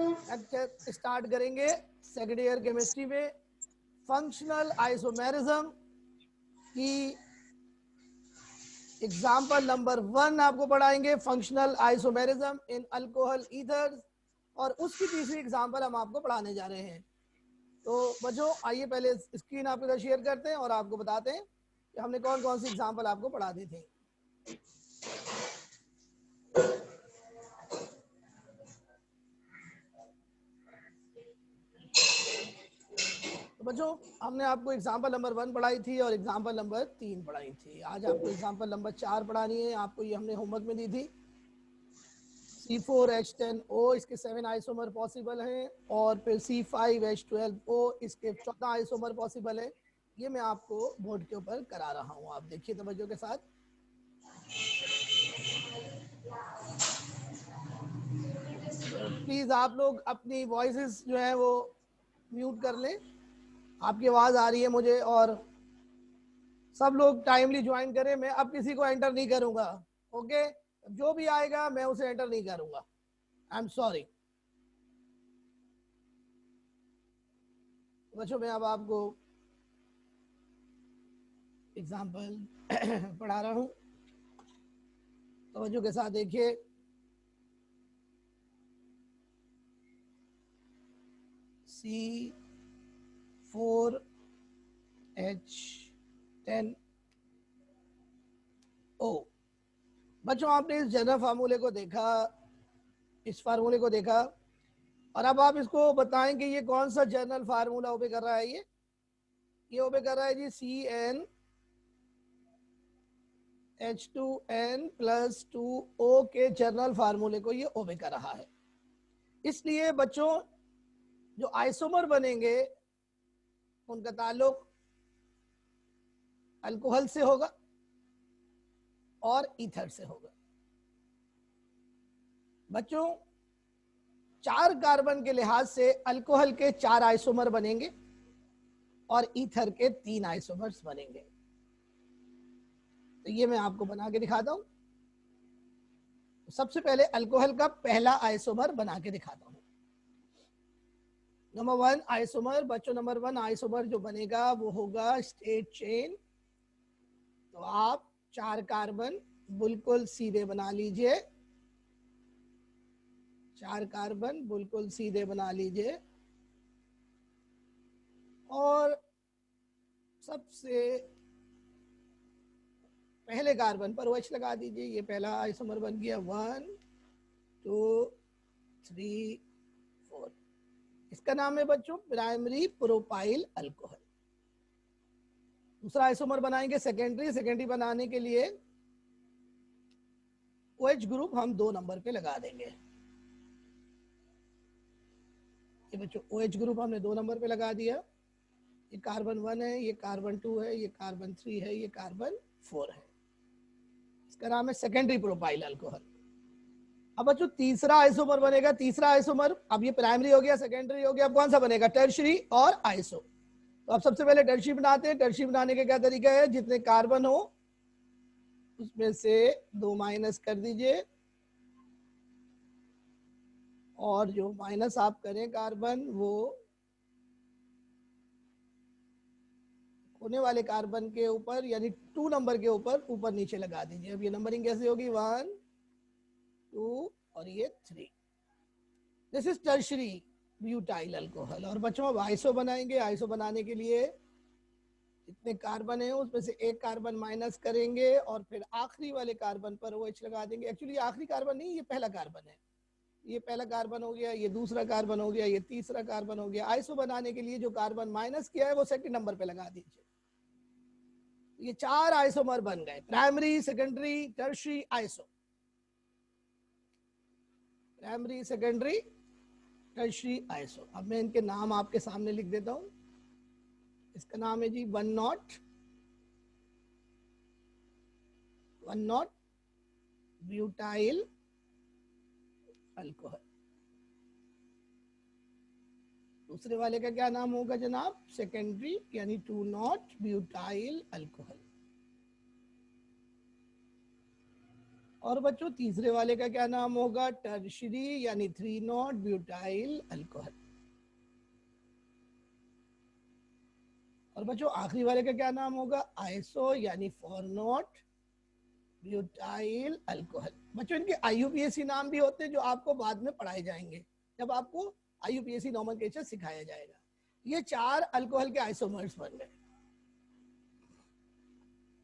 Lecture start करेंगे second year chemistry में functional isomerism की एग्जाम्पल नंबर 1 आपको पढ़ाएंगे, functional isomerism in alcohol ethers, और उसकी तीसरी एग्जाम्पल हम आपको पढ़ाने जा रहे हैं। तो बच्चों आइए पहले स्क्रीन आपके साथ शेयर करते हैं और आपको बताते हैं कि हमने कौन कौन सी एग्जाम्पल आपको पढ़ा दी थी। तो बच्चों हमने आपको एग्जाम्पल नंबर 1 पढ़ाई थी और एग्जाम्पल नंबर 3 पढ़ाई थी। आज आपको एग्जाम्पल नंबर 4 पढ़ानी है। आपको ये हमने होमवर्क में दी थी। C4H10O इसके 7 आइसोमर पॉसिबल हैं, और फिर C5H12O इसके 14 आइसोमर पॉसिबल है। ये मैं आपको बोर्ड के ऊपर करा रहा हूँ, आप देखिए तवज्जो के साथ। प्लीज आप लोग अपनी वॉइसेस जो है वो म्यूट कर लें। आपकी आवाज आ रही है मुझे, और सब लोग टाइमली ज्वाइन करें। मैं अब किसी को एंटर नहीं करूंगा, ओके? जो भी आएगा मैं उसे एंटर नहीं करूंगा, आई एम सॉरी। बच्चों मैं अब आपको एग्जाम्पल पढ़ा रहा हूं, तवज्जो के साथ देखिए। C4H10O। बच्चों आपने इस जनरल फार्मूले को देखा, इस फार्मूले को देखा, और अब आप इसको बताएं कि ये कौन सा जनरल फार्मूला ओबे कर रहा है। ये ओबे कर रहा है जी CnH2n+2O के जनरल फार्मूले को ये ओबे कर रहा है। इसलिए बच्चों जो आइसोमर बनेंगे उनका ताल्लुक अल्कोहल से होगा और ईथर से होगा। बच्चों 4 कार्बन के लिहाज से अल्कोहल के 4 आइसोमर बनेंगे और ईथर के 3 आइसोमर्स बनेंगे। तो ये मैं आपको बना के दिखाता हूं। सबसे पहले अल्कोहल का पहला आइसोमर बना के दिखाता हूं। नंबर 1 आइसोमर, बच्चों नंबर 1 आइसोमर जो बनेगा वो होगा स्ट्रेट चेन। तो आप 4 कार्बन बिल्कुल सीधे बना लीजिए, 4 कार्बन बिल्कुल सीधे बना लीजिए, और सबसे पहले कार्बन पर OH लगा दीजिए। ये पहला आइसोमर बन गया, 1 2 3 4। इसका नाम है बच्चों प्राइमरी प्रोपाइल अल्कोहल। दूसरा आइसोमर बनाएंगे सेकेंडरी। सेकेंडरी बनाने के लिए OH ग्रुप हम 2 नंबर पे लगा देंगे। ये बच्चों OH ग्रुप हमने 2 नंबर पे लगा दिया। ये कार्बन 1 है, ये कार्बन 2 है, ये कार्बन 3 है, ये कार्बन 4 है। इसका नाम है सेकेंडरी प्रोपाइल अल्कोहल। अब बच्चों तीसरा आइसोमर बनेगा। तीसरा आइसोमर, अब ये प्राइमरी हो गया, सेकेंडरी हो गया, अब कौन सा बनेगा? टर्शियरी और आइसो। तो अब सबसे पहले टर्शियरी बनाते हैं। टर्शियरी बनाने का क्या तरीका है? जितने कार्बन हो उसमें से 2 माइनस कर दीजिए, और जो माइनस आप करें कार्बन वो होने वाले कार्बन के ऊपर यानी 2 नंबर के ऊपर नीचे लगा दीजिए। अब ये नंबरिंग कैसे होगी? 1 2 और ये 3। This is tertiary butyl alcohol. और बच्चों अब आइसो बनाएंगे। आइसो बनाने के लिए जितने कार्बन है उसमें से एक कार्बन माइनस करेंगे और फिर आखिरी वाले कार्बन पर OH लगा देंगे। एक्चुअली आखिरी कार्बन नहीं, ये पहला कार्बन है। ये पहला कार्बन हो गया, ये दूसरा कार्बन हो गया, ये तीसरा कार्बन हो गया। आइसो बनाने के लिए जो कार्बन माइनस किया है वो सेकंड नंबर पे लगा दीजिए। ये 4 आइसोमर बन गए, primary secondary tertiary iso. Primary secondary tertiary iso. अब मैं इनके नाम आपके सामने लिख देता हूं। इसका नाम है जी 1,0 ब्यूटाइल अल्कोहल। दूसरे वाले का क्या नाम होगा जनाब? सेकेंडरी यानी 2,0 ब्यूटाइल अल्कोहल। और बच्चों तीसरे वाले का क्या नाम होगा? टर्शरी यानी 3 नॉट ब्यूटाइल अल्कोहल। और बच्चों आखिरी वाले का क्या नाम होगा? आइसो यानी 4 नॉट ब्यूटाइल अल्कोहल। बच्चों इनके आईयूपीएसी नाम भी होते हैं जो आपको बाद में पढ़ाए जाएंगे जब आपको आईयूपीएसी नोमेनक्लेचर सिखाया जाएगा। ये 4 अल्कोहल के आइसोमर्स बन गए।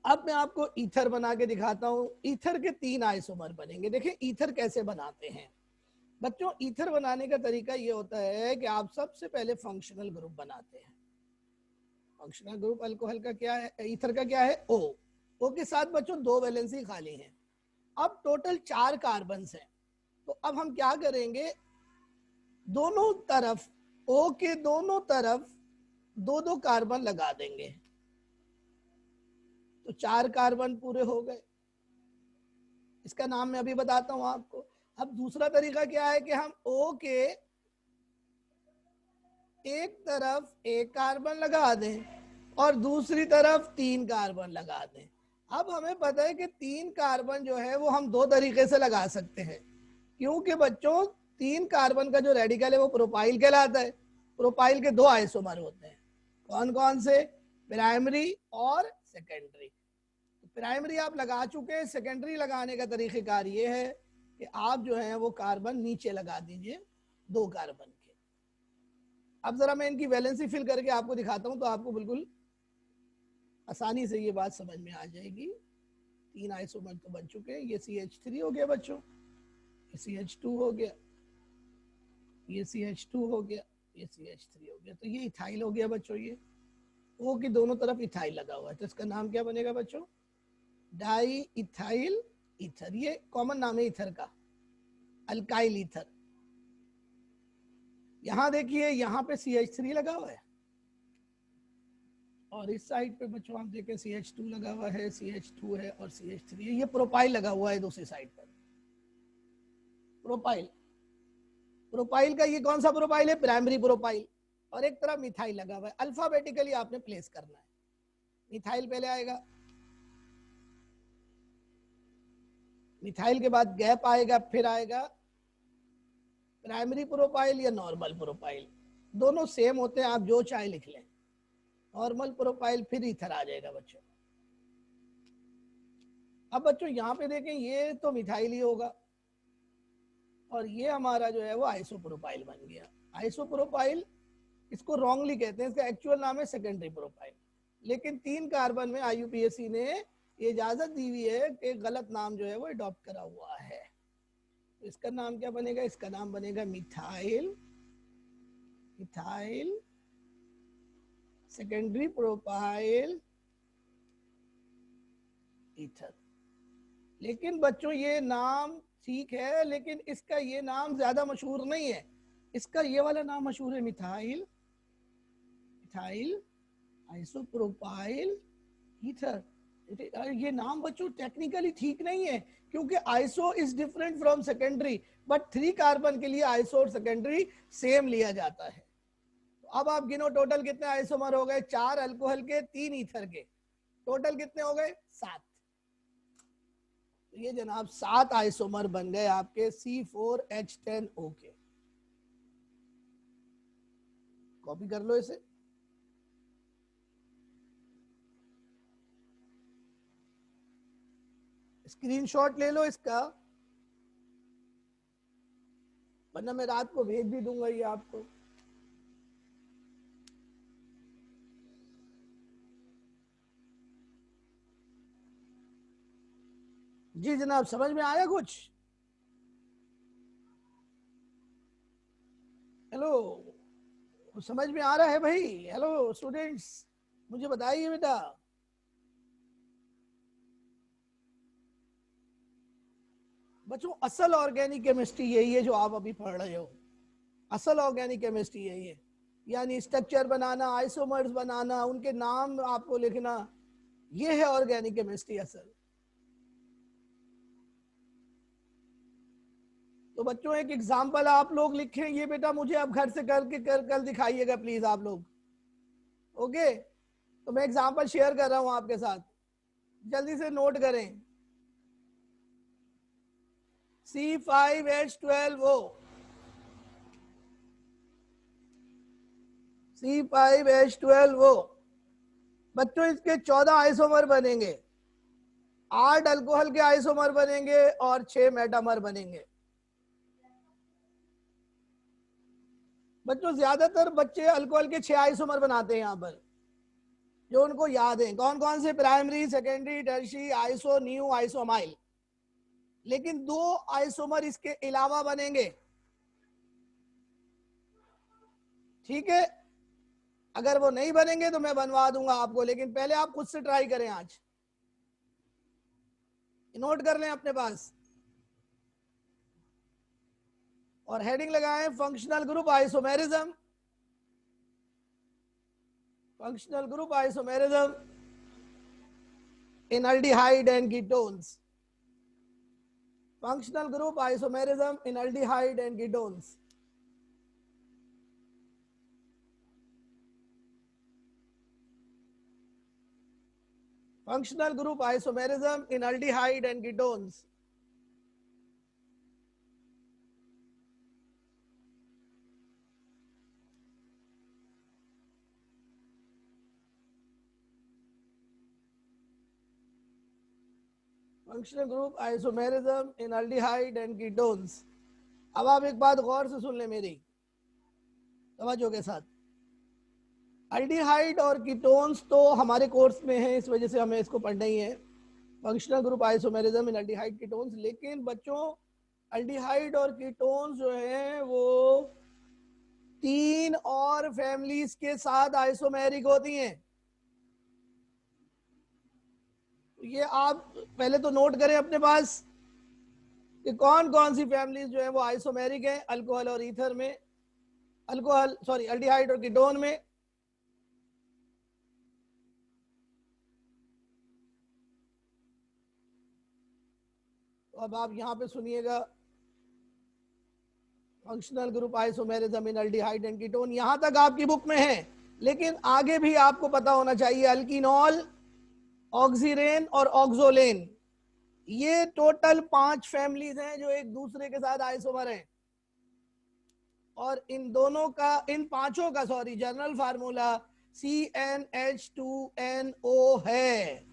अब मैं आपको ईथर बना के दिखाता हूं। ईथर के 3 आइसोमर बनेंगे। देखिए ईथर कैसे बनाते हैं बच्चों। ईथर बनाने का तरीका ये होता है कि आप सबसे पहले फंक्शनल ग्रुप बनाते हैं। फंक्शनल ग्रुप अल्कोहल का क्या है? ईथर का क्या है? ओ के साथ बच्चों 2 वैलेंसी खाली हैं। अब टोटल 4 कार्बन हैं। तो अब हम क्या करेंगे, दोनों तरफ ओ के दोनों तरफ 2-2 कार्बन लगा देंगे। तो 4 कार्बन पूरे हो गए। इसका नाम मैं अभी बताता हूं आपको। अब दूसरा तरीका क्या है कि हम ओ के एक तरफ एक कार्बन लगा दें और दूसरी तरफ 3 कार्बन लगा दें। अब हमें पता है कि 3 कार्बन जो है वो हम 2 तरीके से लगा सकते हैं, क्योंकि बच्चों 3 कार्बन का जो रेडिकल है वो प्रोपाइल कहलाता है। प्रोपाइल के 2 आइसोमर होते हैं। कौन कौन से? प्राइमरी और सेकेंडरी। प्राइमरी आप लगा चुके हैं। सेकेंडरी लगाने का तरीकेकार ये है कि आप जो है वो कार्बन नीचे लगा दीजिए 2 कार्बन के। अब जरा मैं इनकी वैलेंसी फिल करके आपको दिखाता हूं तो आपको बिल्कुल आसानी से ये बात समझ में आ जाएगी। 3 आइसोमर तो बन चुके हैं। ये CH3 हो गया बच्चों, ये CH2 हो गया, ये CH2 हो गया, ये CH3 हो गया। तो ये इथाइल हो गया बच्चों। ये O की दोनों तरफ इथाइल लगा हुआ है तो इसका नाम क्या बनेगा बच्चों? Di ethyl ether. ये कॉमन नाम है ईथर का, अल्काइल ईथर। यहां देखिए यहां पे CH3 लगा हुआ है और इस साइड पे बच्चों आप देखें CH2 लगा हुआ है, CH2 है और CH3 है। ये प्रोपाइल लगा हुआ है दूसरी साइड पर। प्रोपाइल, प्रोपाइल का ये कौन सा प्रोपाइल है? Primary propyl. और एक तरफ मिथाइल लगा हुआ है। अल्फाबेटिकली आपने प्लेस करना है। मिथाइल पहले आएगा, मिथाइल के बाद गैप आएगा, फिर आएगा प्राइमरी प्रोपाइल या नॉर्मल प्रोपाइल। दोनों सेम होते हैं, आप जो चाहे लिख लें। नॉर्मल प्रोपाइल, फिर ईथर आ जाएगा बच्चों। अब बच्चों यहाँ पे देखें ये तो मिथाइल ही होगा और ये हमारा जो है वो आइसोप्रोपाइल बन गया। आइसोप्रोपाइल इसको रॉन्गली कहते हैं, इसका एक्चुअल नाम है सेकेंडरी प्रोपाइल। लेकिन 3 कार्बन में आईयूपीएसी ने ये इजाजत दी हुई है कि गलत नाम जो है वो अडॉप्ट करा हुआ है। तो इसका नाम क्या बनेगा? इसका नाम बनेगा methyl, methyl secondary propyl ether. लेकिन बच्चों ये नाम ठीक है, लेकिन इसका ये नाम ज्यादा मशहूर नहीं है। इसका ये वाला नाम मशहूर है, मिथाइल, मिथाइल आइसोप्रोपाइल ईथर। ये नाम बच्चों टेक्निकली ठीक नहीं है, क्योंकि iso is different from secondary, but 3 carbon के लिए आइसो और सेकेंडरी सेम लिया जाता है। तो अब आप गिनो टोटल कितने आइसोमर हो गए? 4 अल्कोहल के, 3 ईथर के, टोटल कितने हो गए? 7। तो ये जनाब 7 आइसोमर बन गए आपके C4H10O के। कॉपी कर लो इसे। स्क्रीनशॉट ले लो इसका, वरना मैं रात को भेज भी दूंगा ये आपको। जी जनाब, समझ में आया कुछ? हेलो, समझ में आ रहा है भाई? हेलो स्टूडेंट्स, मुझे बताइए बेटा। बच्चों असल ऑर्गेनिक केमिस्ट्री यही है जो आप अभी पढ़ रहे हो। असल ऑर्गेनिक केमिस्ट्री यही है, यानी स्ट्रक्चर बनाना, आइसोमर्स बनाना, उनके नाम आपको लिखना, ये है ऑर्गेनिक केमिस्ट्री असल। तो बच्चों एक एग्जाम्पल आप लोग लिखें ये बेटा, मुझे अब घर से करके कल दिखाइएगा प्लीज आप लोग। ओके, तो मैं एग्जाम्पल शेयर कर रहा हूं आपके साथ, जल्दी से नोट करें। C5H12O, C5H12O। बच्चों इसके 14 आइसोमर बनेंगे, 8 अल्कोहल के आइसोमर बनेंगे और 6 मेटामर बनेंगे। बच्चों ज्यादातर बच्चे अल्कोहल के 6 आइसोमर बनाते हैं यहाँ पर, जो उनको याद है। कौन कौन से? Primary, secondary, tertiary, iso, neo, isoamyl. लेकिन 2 आइसोमर इसके अलावा बनेंगे, ठीक है। अगर वो नहीं बनेंगे तो मैं बनवा दूंगा आपको, लेकिन पहले आप खुद से ट्राई करें। आज नोट कर लें अपने पास और हेडिंग लगाएं functional group isomerism, functional group isomerism in aldehyde and ketones, functional group isomerism in aldehyde and ketones। functional group isomerism in aldehyde and ketones। Functional group isomerism in aldehyde and ketones. अब आप एक बात गौर से सुन ले मेरी, तवज्जो के साथ। अल्डिहाइड और कीटोन्स तो हमारे कोर्स में है, इस वजह से हमें इसको पढ़ना ही है, functional group isomerism in aldehyde ketones. लेकिन बच्चों अल्डिहाइड और कीटोन्स जो हैं वो 3 और फैमिलीज के साथ आइसोमेरिक होती हैं। ये आप पहले तो नोट करें अपने पास कि कौन कौन सी फैमिलीज जो है वो आइसोमेरिक है अल्कोहल और ईथर में, अल्कोहल सॉरी अल्डिहाइड और कीटोन में। तो अब आप यहां पे सुनिएगा, functional group isomerism in aldehyde and ketone यहां तक आपकी बुक में है, लेकिन आगे भी आपको पता होना चाहिए। अल्कीनॉल, ऑक्सीरेन और ऑक्सोलेन, ये टोटल 5 फैमिलीज हैं जो एक दूसरे के साथ आइसोमर हैं। और इन दोनों का, इन पांचों का सॉरी जनरल फार्मूला CnH2nO है।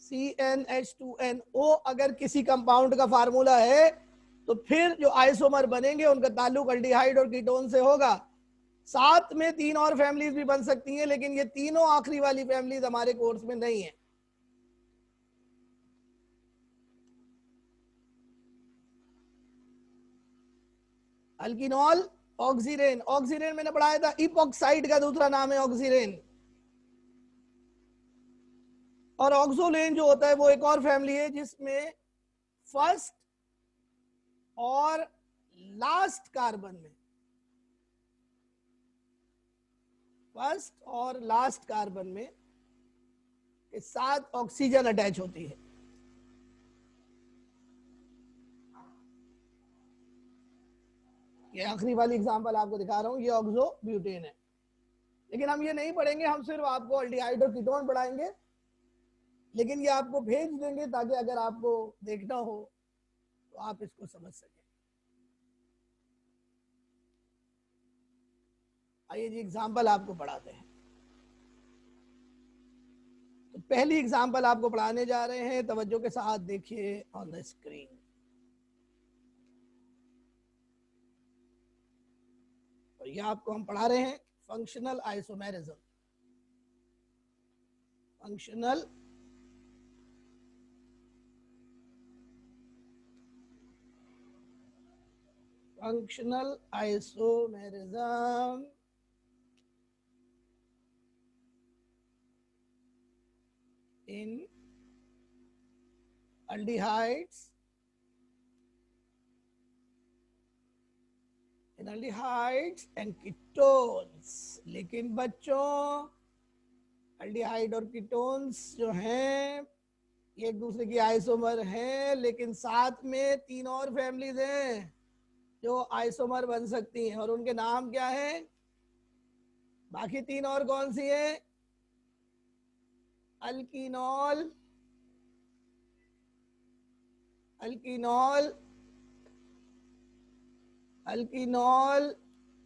CnH2nO अगर किसी कंपाउंड का फार्मूला है तो फिर जो आइसोमर बनेंगे उनका ताल्लुक अल्डिहाइड और कीटोन से होगा। साथ में 3 और फैमिलीज भी बन सकती हैं, लेकिन ये तीनों आखिरी वाली फैमिलीज हमारे कोर्स में नहीं है। अल्कीनॉल, ऑक्सीरेन, ऑक्सीरेन मैंने पढ़ाया था इपॉक्साइड का दूसरा नाम है ऑक्सीरेन। और ऑक्सोलेन जो होता है वो एक और फैमिली है जिसमें फर्स्ट और लास्ट कार्बन में, फर्स्ट और लास्ट कार्बन में के साथ ऑक्सीजन अटैच होती है। ये आखिरी वाली एग्जांपल आपको दिखा रहा हूं, ये ऑक्सो ब्यूटेन है। लेकिन हम ये नहीं पढ़ेंगे, हम सिर्फ आपको अल्डिहाइड और कीटोन पढ़ाएंगे, लेकिन ये आपको भेज देंगे ताकि अगर आपको देखना हो तो आप इसको समझ सकें। आइए जी एग्जांपल आपको पढ़ाते हैं। तो पहली एग्जांपल आपको पढ़ाने जा रहे हैं, तवज्जो के साथ देखिए ऑन द स्क्रीन। तो ये आपको हम पढ़ा रहे हैं functional isomerism, functional isomerism in aldehydes and ketones। लेकिन बच्चों अल्डिहाइड और कीटोन्स जो हैं ये एक दूसरे की आइसोमर हैं, लेकिन साथ में 3 और फैमिलीज हैं जो आइसोमर बन सकती हैं, और उनके नाम क्या हैं? बाकी 3 और कौन सी है? अल्कीनॉल, अल्कीनॉल, अल्कीनॉल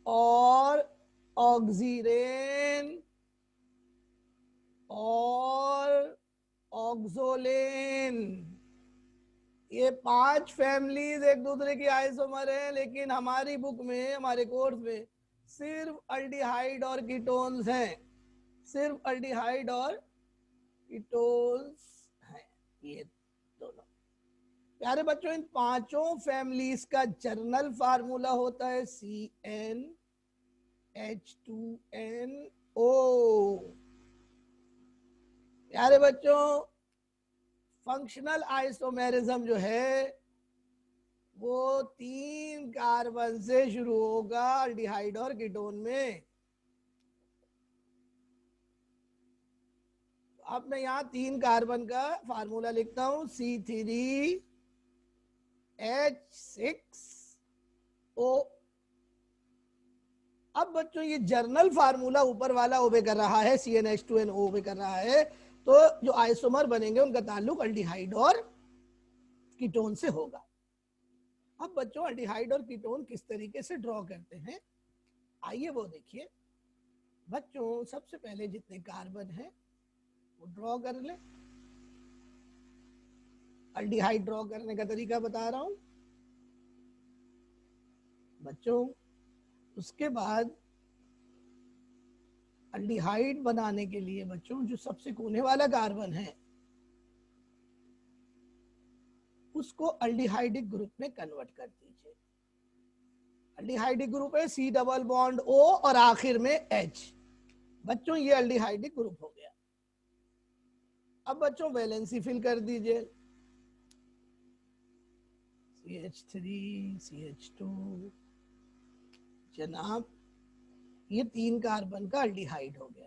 और ऑक्सीरेन और ऑक्सोलेन, ये 5 फैमिलीज एक दूसरे की आइसोमर हैं, लेकिन हमारी बुक में, हमारे कोर्स में सिर्फ अल्डिहाइड और कीटोन्स हैं, सिर्फ अल्डिहाइड और कीटोन्स हैं, ये दोनों। प्यारे बच्चों, इन 5 फैमिलीज का जर्नल फार्मूला होता है CnH2nO। प्यारे बच्चों, फंक्शनल आइसोमेरिज्म जो है वो 3 कार्बन से शुरू होगा अल्डिहाइड और कीटोन में। अब मैं यहाँ 3 कार्बन का फार्मूला लिखता हूं, C3H6O। अब बच्चों ये जर्नल फार्मूला ऊपर वाला ओबे कर रहा है, CnH2nO ओबे कर रहा है, तो जो आइसोमर बनेंगे उनका ताल्लुक अल्डिहाइड और कीटोन से होगा। अब बच्चों अल्डिहाइड और कीटोन किस तरीके से ड्रॉ करते हैं, आइए वो देखिए। बच्चों सबसे पहले जितने कार्बन हैं वो ड्रॉ कर ले। अल्डिहाइड ड्रॉ करने का तरीका बता रहा हूं बच्चों। उसके बाद अल्डिहाइड बनाने के लिए बच्चों जो सबसे कोने वाला कार्बन है उसको अल्डिहाइडिक ग्रुप में कन्वर्ट कर दीजिए। अल्डिहाइडिक ग्रुप है C डबल बॉन्ड O और आखिर में H। बच्चों ये अल्डिहाइडिक ग्रुप हो गया। अब बच्चों वैलेंसी फिल कर दीजिए, CH3 CH2। जनाब ये 3 कार्बन का अल्डिहाइड हो गया।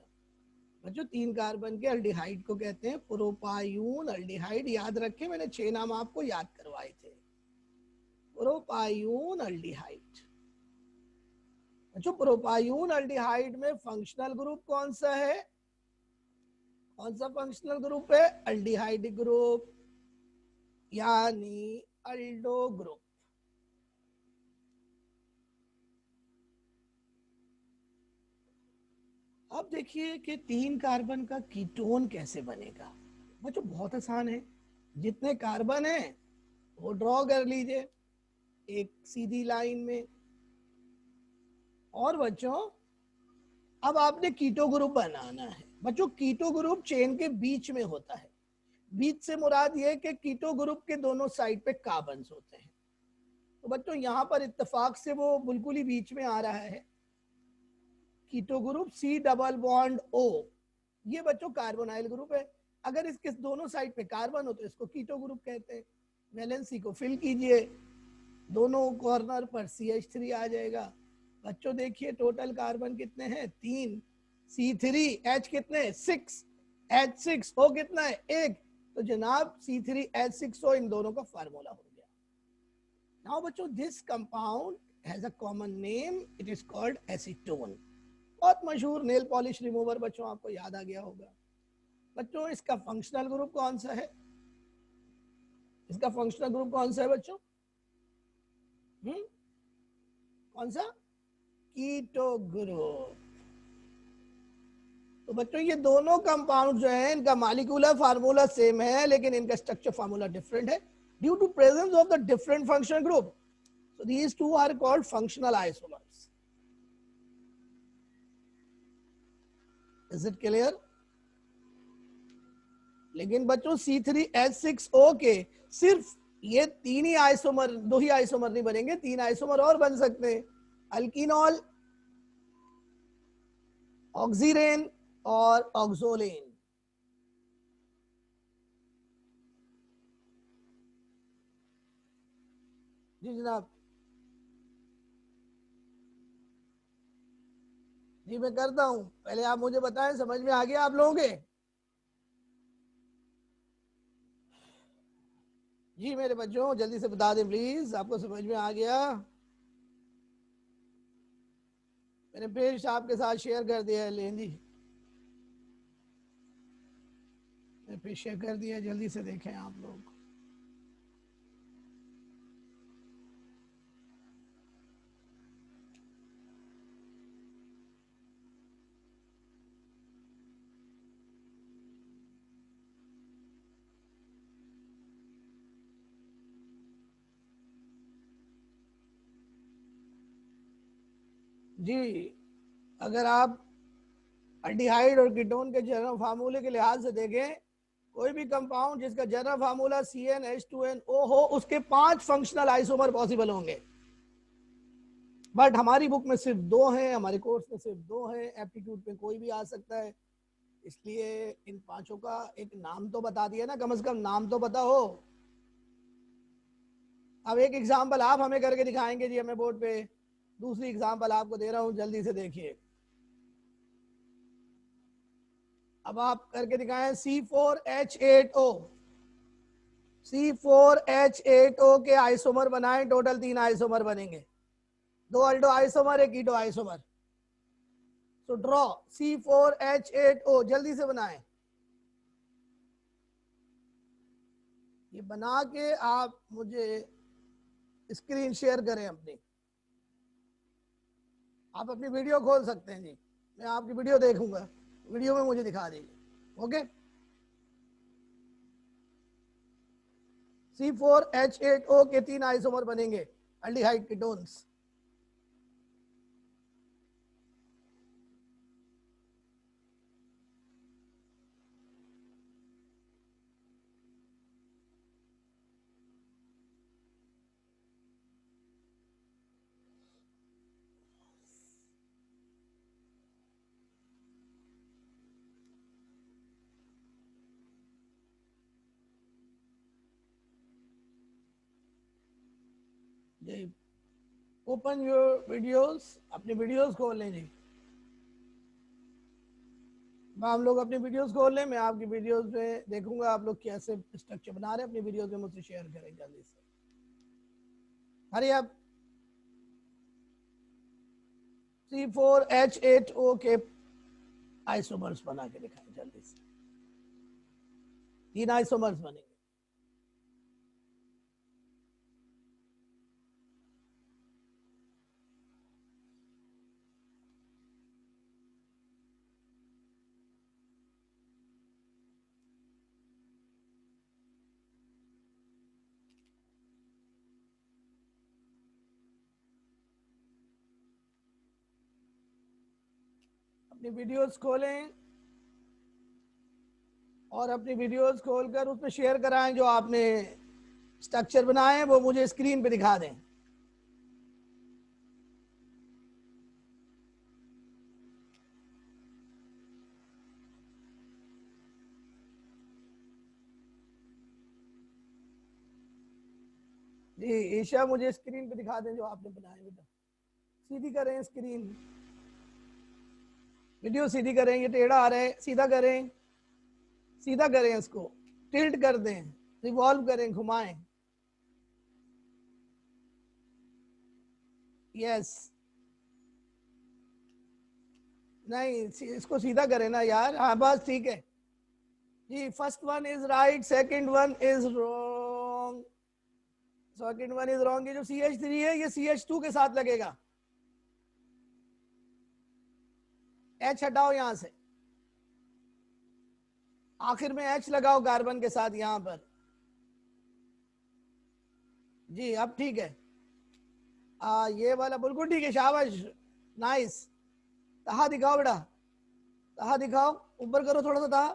बच्चों 3 कार्बन के अल्डिहाइड को कहते हैं प्रोपायून अल्डिहाइड। याद रखें, मैंने 6 नाम आपको याद करवाए थे। प्रोपायून अल्डिहाइड। बच्चों प्रोपायून अल्डिहाइड में फंक्शनल ग्रुप कौन सा है? कौन सा फंक्शनल ग्रुप है? अल्डिहाइडिक ग्रुप, यानी अल्डो ग्रुप। अब देखिए कि 3 कार्बन का कीटोन कैसे बनेगा। बच्चों बहुत आसान है, जितने कार्बन हैं वो ड्रॉ कर लीजिए एक सीधी लाइन में। और बच्चों अब आपने कीटो ग्रुप बनाना है। बच्चों कीटो ग्रुप चेन के बीच में होता है। बीच से मुराद ये कि कीटो ग्रुप के दोनों साइड पे कार्बन्स होते हैं। तो बच्चों यहाँ पर इत्तेफाक से वो बिल्कुल ही बीच में आ रहा है keto group C double bond O। ये बच्चों कार्बोनाइल ग्रुप है। अगर इसके दोनों साइड पे कार्बन हो तो इसको कीटो ग्रुप कहते हैं। वैलेंसी को फिल कीजिए, दोनों कॉर्नर पर CH3 आ जाएगा। बच्चों देखिए टोटल कार्बन कितने हैं? 3। C3H कितने? 6। H6O कितना है? 1। तो जनाब C3H6O इन दोनों का फार्मूला हो गया। नाउ बच्चों this compound has a common name, it is called acetone. बहुत मशहूर नेल पॉलिश रिमूवर बच्चों, आपको याद आ गया होगा। बच्चों इसका फंक्शनल ग्रुप कौन सा है? इसका फंक्शनल ग्रुप कौन सा है बच्चों? कौन सा? Keto group. तो बच्चों ये दोनों कंपाउंड जो है इनका मॉलिक्यूलर फार्मूला सेम है, लेकिन इनका स्ट्रक्चर फार्मूला डिफरेंट है due to presence of the different functional group. So these two are called functional isomers. Is it clear? लेकिन बच्चों C3H6O के सिर्फ ये 3 ही आइसोमर, 2 ही आइसोमर नहीं बनेंगे, 3 आइसोमर और बन सकते हैं। अल्कीनॉल, ऑक्सीरेन और ऑक्सोलेन। जी जनाब। जी मैं करता हूं, पहले आप मुझे बताएं समझ में आ गया आप लोगों के? जी मेरे बच्चों जल्दी से बता दें प्लीज, आपको समझ में आ गया? मैंने पेज आपके साथ शेयर कर दिया है, लें जी मैंने पेज शेयर कर दिया, जल्दी से देखें आप लोग। जी, अगर आप अल्डिहाइड और कीटोन के जनरल फार्मूले के लिहाज से देखें, कोई भी कंपाउंड जिसका जनरल फार्मूला CnH2nO हो, उसके 5 फंक्शनल आइसोमर पॉसिबल होंगे। बट हमारी बुक में सिर्फ 2 हैं, हमारे कोर्स में सिर्फ 2 हैं, एप्टीट्यूड पे कोई भी आ सकता है, इसलिए इन 5 का एक नाम तो बता दिया ना, कम से कम नाम तो पता हो। अब एक एग्जाम्पल आप हमें करके दिखाएंगे जी हमें बोर्ड पे, दूसरी एग्जाम्पल आपको दे रहा हूं, जल्दी से देखिए। अब आप करके दिखाएं C4H8O। C4H8O के आइसोमर बनाएं, टोटल 3 आइसोमर बनेंगे, 2 अल्डो आइसोमर, 1 कीटो आइसोमर। तो ड्रॉ C4H8O, जल्दी से बनाएं। ये बना के आप मुझे स्क्रीन शेयर करें अपनी। आप अपनी वीडियो खोल सकते हैं जी, मैं आपकी वीडियो देखूंगा, वीडियो में मुझे दिखा दीजिए। ओके, C4H8O के 3 आइसोमर बनेंगे, एल्डिहाइड कीटोन्स। जी, ओपन योर वीडियोस, अपनी वीडियोस खोल लें जी। हम लोग अपनी वीडियोस खोल लें, मैं आपकी वीडियोस में देखूंगा आप लोग कैसे स्ट्रक्चर बना रहे हैं, अपनी वीडियोस में मुझसे शेयर करें जल्दी से। हरी आप C4H8O के आइसोमर्स बना के दिखाएं जल्दी से, 3 आइसोमर्स बनेंगे। अपनी वीडियोस खोलें और अपनी वीडियोस खोलकर उसमें शेयर कराएं, जो आपने स्ट्रक्चर बनाए हैं वो मुझे स्क्रीन पे दिखा दें। जी ईशा, मुझे स्क्रीन पे दिखा दें जो आपने बनाए बेटा। सीधी करें स्क्रीन, वीडियो सीधी करें, ये टेढ़ा आ रहा है, सीधा करें, सीधा करें, इसको टिल्ट कर दें, रिवॉल्व करें, घुमाएं। यस, नहीं इसको सीधा करें ना यार, हाँ बस ठीक है जी। First one is right, second one is wrong, second one is wrong. ये जो CH3 है ये CH2 के साथ लगेगा, H हटाओ यहां से, आखिर में H लगाओ कार्बन के साथ यहां पर। जी अब ठीक है, ये वाला बिल्कुल ठीक है, शाबाश, नाइस। तहा दिखाओ बेटा, तहा दिखाओ, ऊपर करो थोड़ा सा तहा,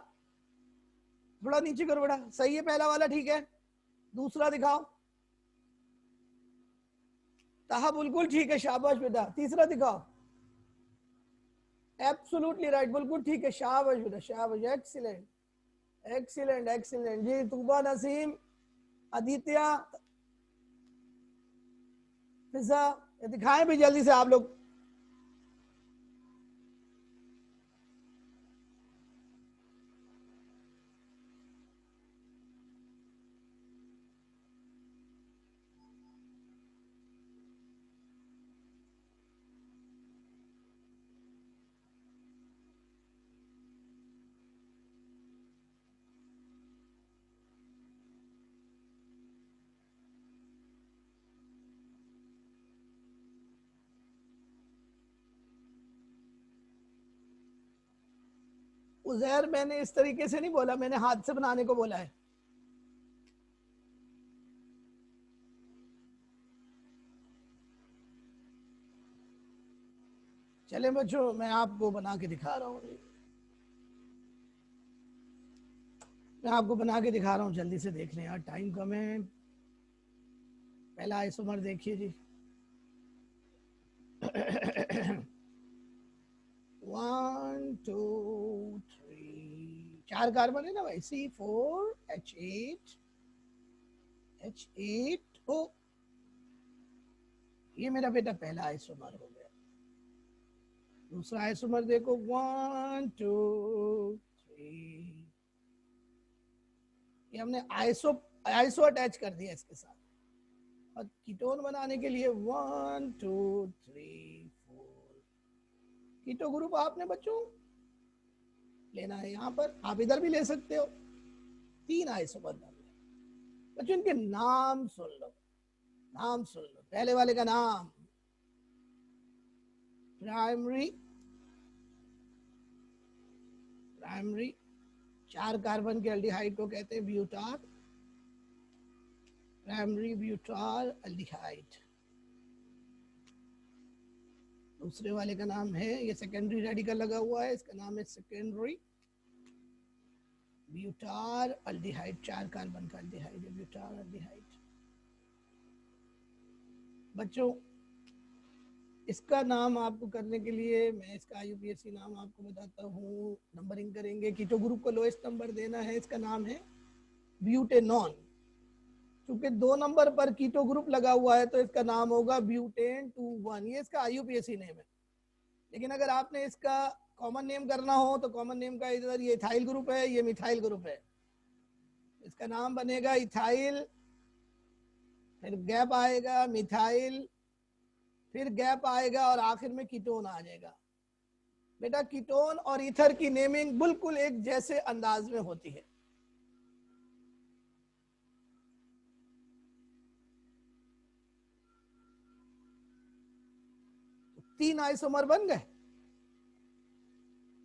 थोड़ा नीचे करो बेटा, सही है पहला वाला, ठीक है। दूसरा दिखाओ, तहा बिल्कुल ठीक है, शाबाश बेटा। तीसरा दिखाओ, एब्सोल्युटली राइट, बिल्कुल ठीक है, शाबाश बेटा, शाबाश, एक्सीलेंट एक्सीलेंट एक्सीलेंट जी। तूबा, नसीम, आदित्य, फिजा, दिखाएं भी जल्दी से आप लोग। उजैर, मैंने इस तरीके से नहीं बोला, मैंने हाथ से बनाने को बोला है। चले बच्चों, मैं आपको बना के दिखा रहा हूँ, मैं आपको बना के दिखा रहा हूँ, जल्दी से देख लें यार, टाइम कम है। पहला आइसोमर देखिए जी। 1 2 3, 4 कार्बन है ना भाई, C4H8 ये मेरा बेटा पहला आइसोमर हो गया। दूसरा आइसोमर देखो, 1 2 3, ये हमने आइसो अटैच कर दिया इसके साथ। और कीटोन बनाने के लिए 1 2 3 4 कीटो ग्रुप आपने बच्चों लेना है। यहाँ पर आप इधर भी ले सकते हो, 3 आइसोमर बन गए। बच्चों इनके नाम सुन लो, नाम सुन लो। पहले वाले का नाम प्राइमरी, 4 कार्बन के एल्डिहाइड को कहते हैं ब्यूटार, प्राइमरी ब्यूटार एल्डिहाइड। दूसरे वाले का नाम है, ये सेकेंडरी रेडिकल लगा हुआ है, इसका नाम है सेकेंडरी ब्यूटार एल्डिहाइड। 4 कार्बन का एल्डिहाइड है ब्यूटार एल्डिहाइड। बच्चों इसका नाम आपको करने के लिए मैं इसका यूपीएससी नाम आपको बताता हूँ। नंबरिंग करेंगे, कीटो ग्रुप को लोएस्ट नंबर देना है। इसका नाम है ब्यूटेनॉन। क्योंकि 2 नंबर पर कीटो ग्रुप लगा हुआ है तो इसका नाम होगा ब्यूटेन 2,1। ये इसका आईयूपीएससी नेम है। लेकिन अगर आपने इसका कॉमन नेम करना हो तो कॉमन नेम का इधर ये इथाइल ग्रुप है, ये मिथाइल ग्रुप है, इसका नाम बनेगा इथाइल, फिर गैप आएगा मिथाइल, फिर गैप आएगा और आखिर में कीटोन आ जाएगा। बेटा कीटोन और ईथर की नेमिंग बिल्कुल एक जैसे अंदाज में होती है। तो 3 आइसोमर बन गए।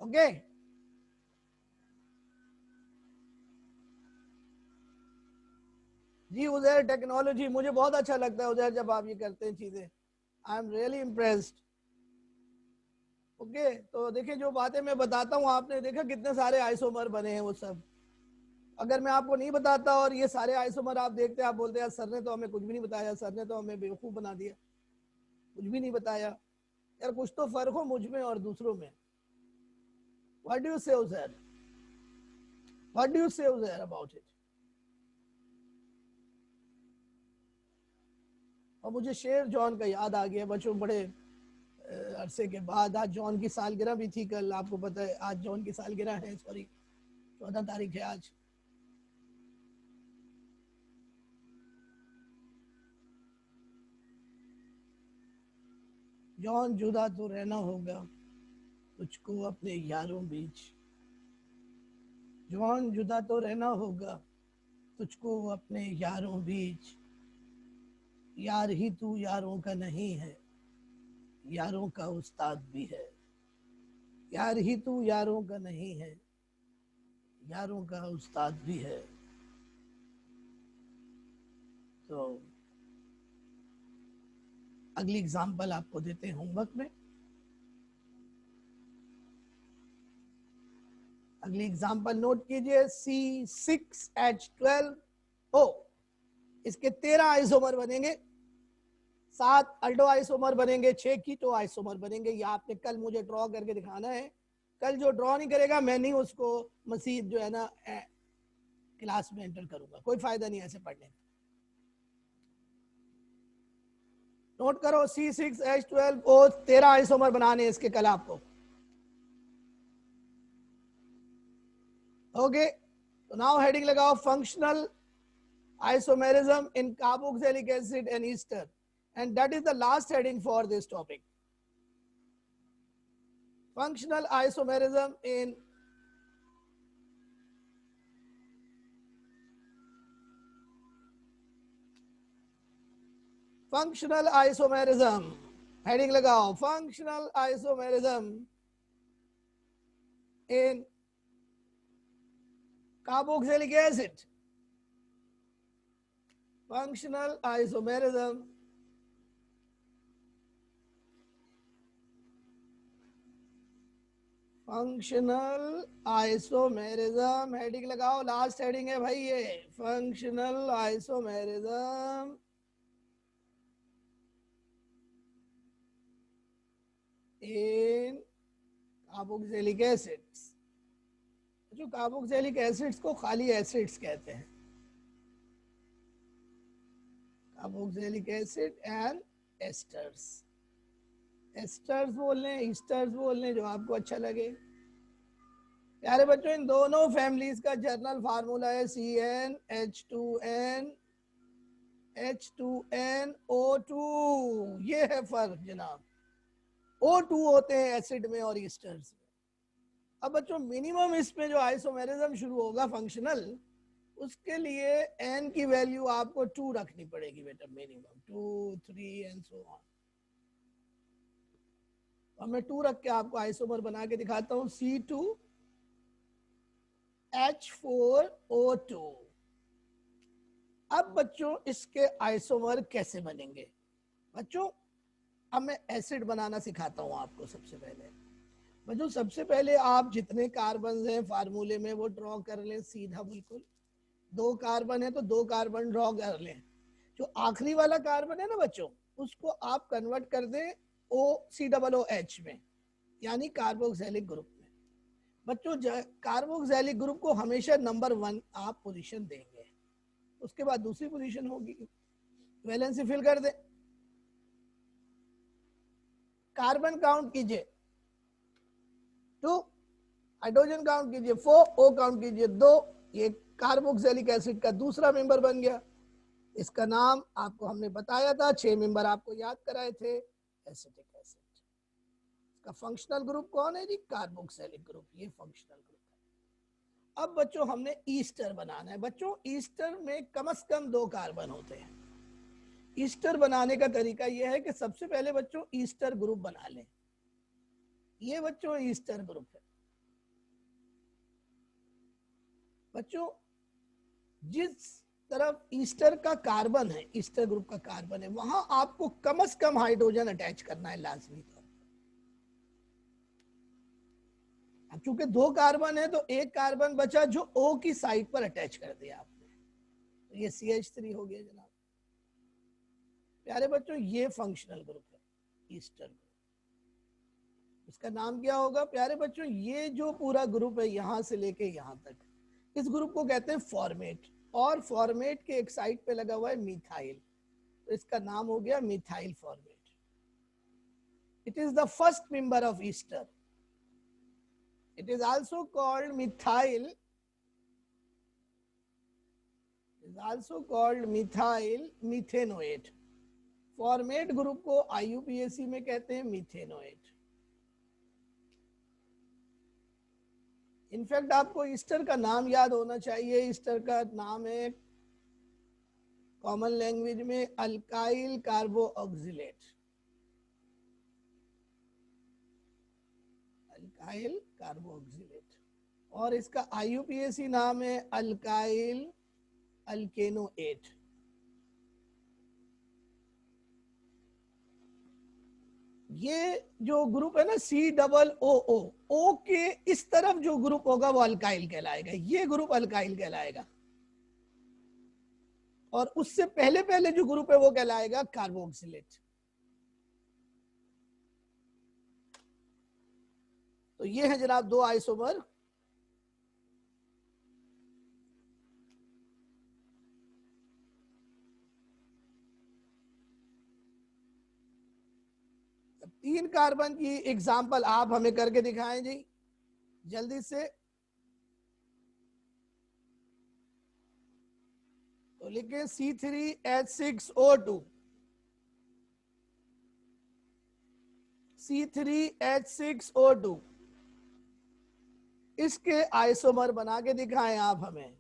ओके, जी उधर टेक्नोलॉजी मुझे बहुत अच्छा लगता है उधर जब आप ये करते हैं चीजें। I am really impressed. Okay, तो देखिए जो बातें मैं बताता हूँ, आपने देखा कितने सारे आइसोमर बने हैं वो सब। अगर मैं आपको नहीं बताता और ये सारे आइसोमर आप देखते, आप बोलते यार सर ने तो हमें कुछ भी नहीं बताया, सर ने तो हमें बेवकूफ बना दिया, कुछ भी नहीं बताया। यार कुछ तो फर्क हो मुझ में और दूसरों में। व्हाट डू यू से सर, व्हाट डू यू से सर अबाउट इट। और मुझे शेर जॉन का याद आ गया बच्चों, बड़े अरसे के बाद। आज जॉन की सालगिरह भी थी कल, आपको पता है आज जॉन की सालगिरह है, सॉरी 14 तारीख है आज। जॉन जुदा तो रहना होगा तुझको अपने यारों बीच, जॉन जुदा तो रहना होगा तुझको अपने यारों बीच, यार ही तू यारों का नहीं है, यारों का उस्ताद भी है। यार ही तू यारों का नहीं है, यारों का उस्ताद भी है। तो अगली एग्जांपल आपको देते हैं होमवर्क में। अगली एग्जांपल नोट कीजिए, C6H12O। इसके 13 आइसोमर बनेंगे, 7 अल्डो आइसोमर बनेंगे, 6 कीटो आइसोमर बनेंगे। ये आपने कल मुझे ड्रॉ करके दिखाना है। कल जो ड्रॉ नहीं करेगा मैं नहीं उसको मसीद जो है ना क्लास में एंटर करूंगा। कोई फायदा नहीं ऐसे पढ़ने का। नोट करो, C6H12O 13 आइसोमर बनाने इसके कल आपको। ओके, तो नाउ हेडिंग लगाओ, functional isomerism in carboxylic acid and ester, and that is the last heading for this topic. Functional isomerism in functional isomerism, heading लगाओ, functional isomerism in carboxylic acid, functional isomerism functional isomerism, heading लगाओ, last heading है भाई ये, functional isomerism in carboxylic acids. जो carboxylic acids को खाली acids कहते हैं, carboxylic acid and asters. Asters बोल लें, ईस्टर्स बोल लें, जो आपको अच्छा लगे। प्यारे बच्चों, इन दोनों फैमिलीज का जर्नल फार्मूला है CnH2n H2nO2। ये है फर्क जनाब, O2 होते हैं एसिड में और ईस्टर्स में। अब बच्चों मिनिमम इसमें जो आइसोमेरिज्म शुरू होगा फंक्शनल, उसके लिए n की वैल्यू आपको 2 रखनी पड़ेगी बेटा, मिनिमम 2, 3 एंड सो ऑन। अब मैं 2 रख के आपको आइसोमर बना के दिखाता हूं, C2H4O2। अब बच्चों इसके आइसोमर कैसे बनेंगे? बच्चों अब मैं एसिड बनाना सिखाता हूं आपको। सबसे पहले बच्चों, सबसे पहले आप जितने कार्बन हैं फार्मूले में वो ड्रॉ कर लें सीधा, बिल्कुल। 2 कार्बन है तो 2 कार्बन ड्रॉ कर लें। जो आखिरी वाला कार्बन है ना बच्चों, उसको आप कन्वर्ट कर दें OCOOH में, यानी कार्बोक्सिलिक ग्रुप में। बच्चों कार्बोक्सिलिक ग्रुप को हमेशा नंबर 1 आप पोजीशन देंगे, उसके बाद दूसरी पोजीशन होगी। वैलेंसी फिल कर दे, कार्बन काउंट कीजिए 2, हाइड्रोजन काउंट कीजिए 4, O काउंट कीजिए 2। ये कार्बोक्सिलिक एसिड का दूसरा मेंबर बन गया। इसका नाम आपको हमने बताया था, 6 मेंबर आपको याद कराए थे, एसिटिक एसिड। इसका फंक्शनल ग्रुप कौन है जी? कार्बोक्सिलिक ग्रुप, ये फंक्शनल ग्रुप है। अब बच्चों हमने ईस्टर बनाना है। बच्चों ईस्टर में कम से कम 2 कार्बन होते हैं। ईस्टर बनाने का तरीका यह है कि सबसे पहले बच्चों ईस्टर ग्रुप बना लें। ये बच्चों ईस्टर ग्रुप है। बच्चों जिस तरफ ईस्टर का कार्बन है, ईस्टर ग्रुप का कार्बन है, वहां आपको कम से कम हाइड्रोजन अटैच करना है लाजमी तौर पर। अब चूंकि 2 कार्बन है तो 1 कार्बन बचा जो O की साइड पर अटैच कर दिया आपने, तो ये CH3 हो गया जनाब। प्यारे बच्चों ये फंक्शनल ग्रुप है, ईस्टर ग्रुप। इसका नाम क्या होगा प्यारे बच्चों? ये जो पूरा ग्रुप है यहां से लेके यहां तक, इस ग्रुप को कहते हैं फॉर्मेट। और फॉर्मेट के एक साइड पे लगा हुआ है मिथाइल, तो इसका नाम हो गया methyl formate. It is the first member of Easter. It is also called methyl, is also called methyl methanoate। Format group को IUPAC में कहते हैं मिथेनोएट। इनफैक्ट आपको ईस्टर का नाम याद होना चाहिए। ईस्टर का नाम है कॉमन लैंग्वेज में अल्काइल कार्बोऑक्सिलेट, अल्काइल कार्बोऑक्सिलेट। और इसका IUPAC नाम है अल्काइल अल्केनोएट। ये जो ग्रुप है ना COO, O के इस तरफ जो ग्रुप होगा वो अल्काइल कहलाएगा, ये ग्रुप अल्काइल कहलाएगा। और उससे पहले पहले जो ग्रुप है वो कहलाएगा कार्बोक्सिलेट। तो ये है जनाब 2 आइसोमर। तीन कार्बन की एग्जाम्पल आप हमें करके दिखाएं जी जल्दी से। तो लिखें C3H6O2, C3H6O2। इसके आइसोमर बना के दिखाएं आप हमें।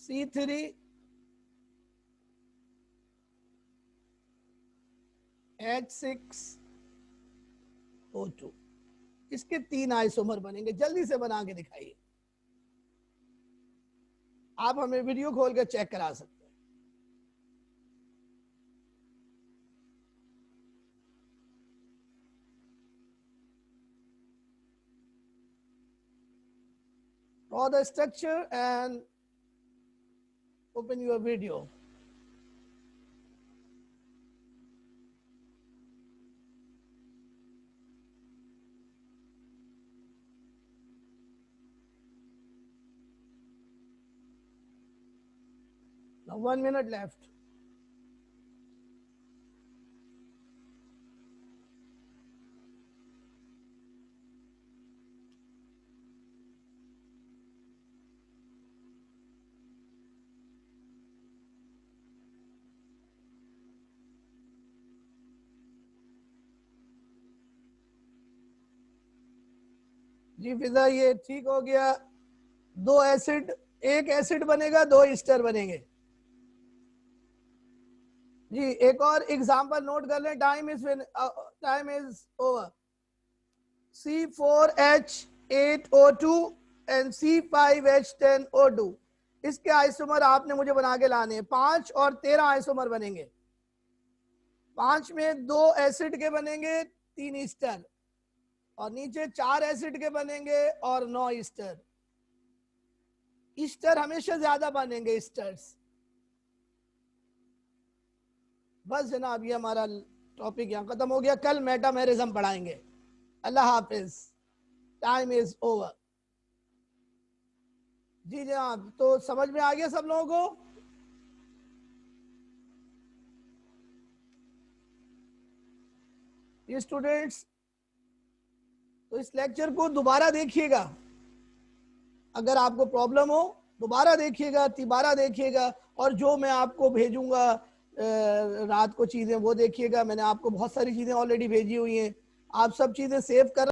C3H6O2, इसके 3 आइसोमर बनेंगे। जल्दी से बना के दिखाइए। आप हमें वीडियो खोल कर चेक करा सकते हैं। draw the structure and open your video. Now 1 minute left. जी फिजा ये ठीक हो गया। 2 एसिड, एक एसिड बनेगा, 2 ईस्टर बनेंगे। जी एक और एग्जांपल नोट कर लें। Time is over. C4H8O2 and C5H10O2 इसके आइसोमर आपने मुझे बना के लाने हैं। 5 और 13 आइसोमर बनेंगे। 5 में 2 एसिड के बनेंगे, 3 ईस्टर, और नीचे 4 एसिड के बनेंगे और 9 ईस्टर। ईस्टर हमेशा ज्यादा बनेंगे, ईस्टर्स। बस जनाब, ये हमारा टॉपिक यहाँ खत्म हो गया। कल मेटामेरिज्म पढ़ाएंगे। अल्लाह हाफिज। Time is over. जी जनाब, तो समझ में आ गया सब लोगों को? ये स्टूडेंट्स, तो इस लेक्चर को दोबारा देखिएगा। अगर आपको प्रॉब्लम हो दोबारा देखिएगा, तिबारा देखिएगा, और जो मैं आपको भेजूंगा रात को चीजें वो देखिएगा। मैंने आपको बहुत सारी चीजें ऑलरेडी भेजी हुई हैं। आप सब चीजें सेव कर